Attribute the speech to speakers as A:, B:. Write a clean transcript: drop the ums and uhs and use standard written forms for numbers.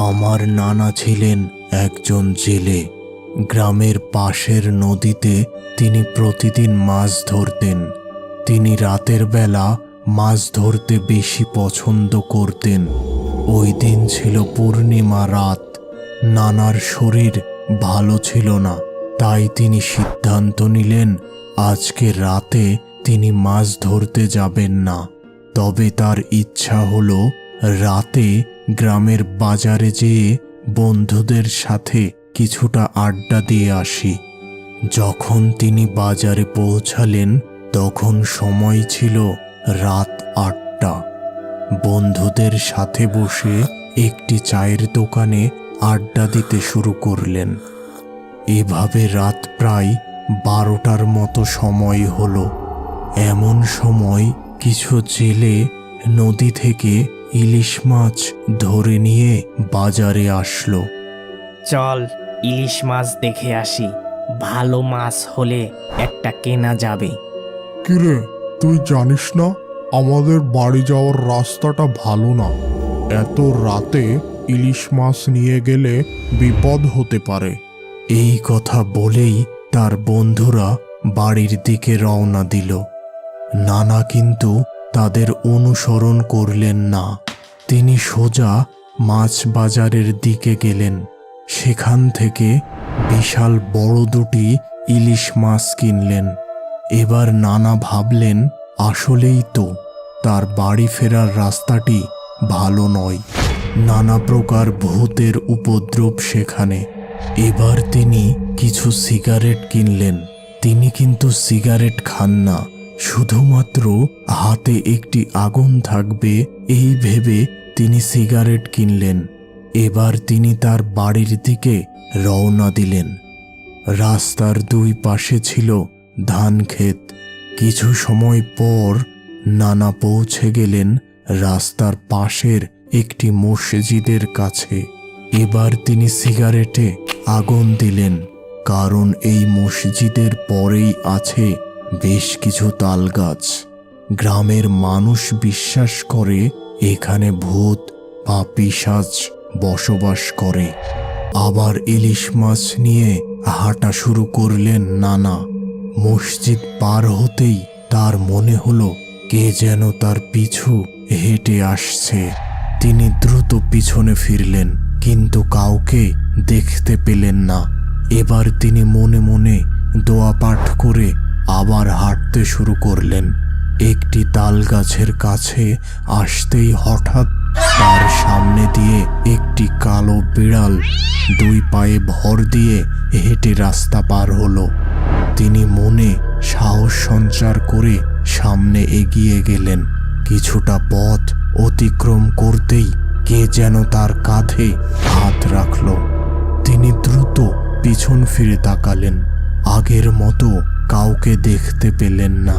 A: আমার নানা ছিলেন একজন জেলে। গ্রামের পাশের নদীতে তিনি প্রতিদিন মাছ ধরতেন। তিনি রাতের বেলা মাছ ধরতে বেশি পছন্দ করতেন। ওই দিন ছিল পূর্ণিমা রাত। নানার শরীর ভালো ছিল না, তাই তিনি সিদ্ধান্ত নিলেন আজকে রাতে তিনি মাছ ধরতে যাবেন না। তবে তার ইচ্ছা হলো রাতে গ্রামের বাজারে যেয়ে বন্ধুদের সাথে কিছুটা আড্ডা দিয়ে আসি। যখন তিনি বাজারে পৌঁছালেন তখন সময় ছিল রাত ৮টা। বন্ধুদের সাথে বসে একটি চায়ের দোকানে আড্ডা দিতে শুরু করলেন। এভাবে রাত প্রায় ১২টার মতো সময় হলো। এমন সময় কিছু জেলে নদী থেকে ইলিশ মাছ ধরে নিয়ে বাজারে আসলো।
B: চল ইলিশ মাছ দেখে আসি, ভালো মাছ হলে একটা কেনা যাবে।
C: কিরে, তুই জানিস না আমাদের বাড়ি যাওয়ার রাস্তাটা ভালো না। এত রাতে ইলিশ মাছ নিয়ে গেলে বিপদ হতে পারে।
A: এই কথা বলেই তার বন্ধুরা বাড়ির দিকে রওনা দিল। নানা কিন্তু তাদের অনুসরণ করলেন না। তিনি সোজা মাছ বাজারের দিকে গেলেন। সেখান থেকে বিশাল বড় দুটি ইলিশ মাছ কিনলেন। এবার নানা ভাবলেন আসলেই তো তার বাড়ি ফেরার রাস্তাটি ভালো নয়। নানা প্রকার ভূতের উপদ্রব সেখানে। এবার তিনি কিছু সিগারেট কিনলেন। তিনি কিন্তু সিগারেট খান না, শুধুমাত্র হাতে একটি আগুন থাকবে এই ভেবে তিনি সিগারেট কিনলেন। এবার তিনি তার বাড়ির দিকে রওনা দিলেন। রাস্তার দুই পাশে ছিল ধান ক্ষেত। কিছু সময় পর নানা পৌঁছে গেলেন রাস্তার পাশের একটি মসজিদের কাছে। এবার তিনি সিগারেটে আগুন দিলেন, কারণ এই মসজিদের পরেই আছে বেশ কিছু তাল গাছ। গ্রামের মানুষ বিশ্বাস করে এখানে ভূত বা পিশাচ বসবাস করে। আবার ইলিশ মাছ নিয়ে হাঁটা শুরু করলেন নানা। মসজিদ পার হতেই তার মনে হলো কে যেন তার পিছু হেঁটে আসছে। তিনি দ্রুত পিছনে ফিরলেন, কিন্তু কাউকে দেখতে পেলেন না। এবার তিনি মনে মনে দোয়া পাঠ করে আবার হাঁটতে শুরু করলেন। একটি তাল গাছের কাছে আসতেই হঠাৎ তার সামনে দিয়ে একটি কালো বিড়াল দুই পায়ে ভর দিয়ে হেঁটে রাস্তা পার হলো। তিনি মনে সাহস সঞ্চার করে সামনে এগিয়ে গেলেন। কিছুটা পথ অতিক্রম করতেই কে যেন তার কাঁধে হাত রাখল। তিনি দ্রুত পিছন ফিরে তাকালেন। আগের মতো কাউকে দেখতে পেলেন না।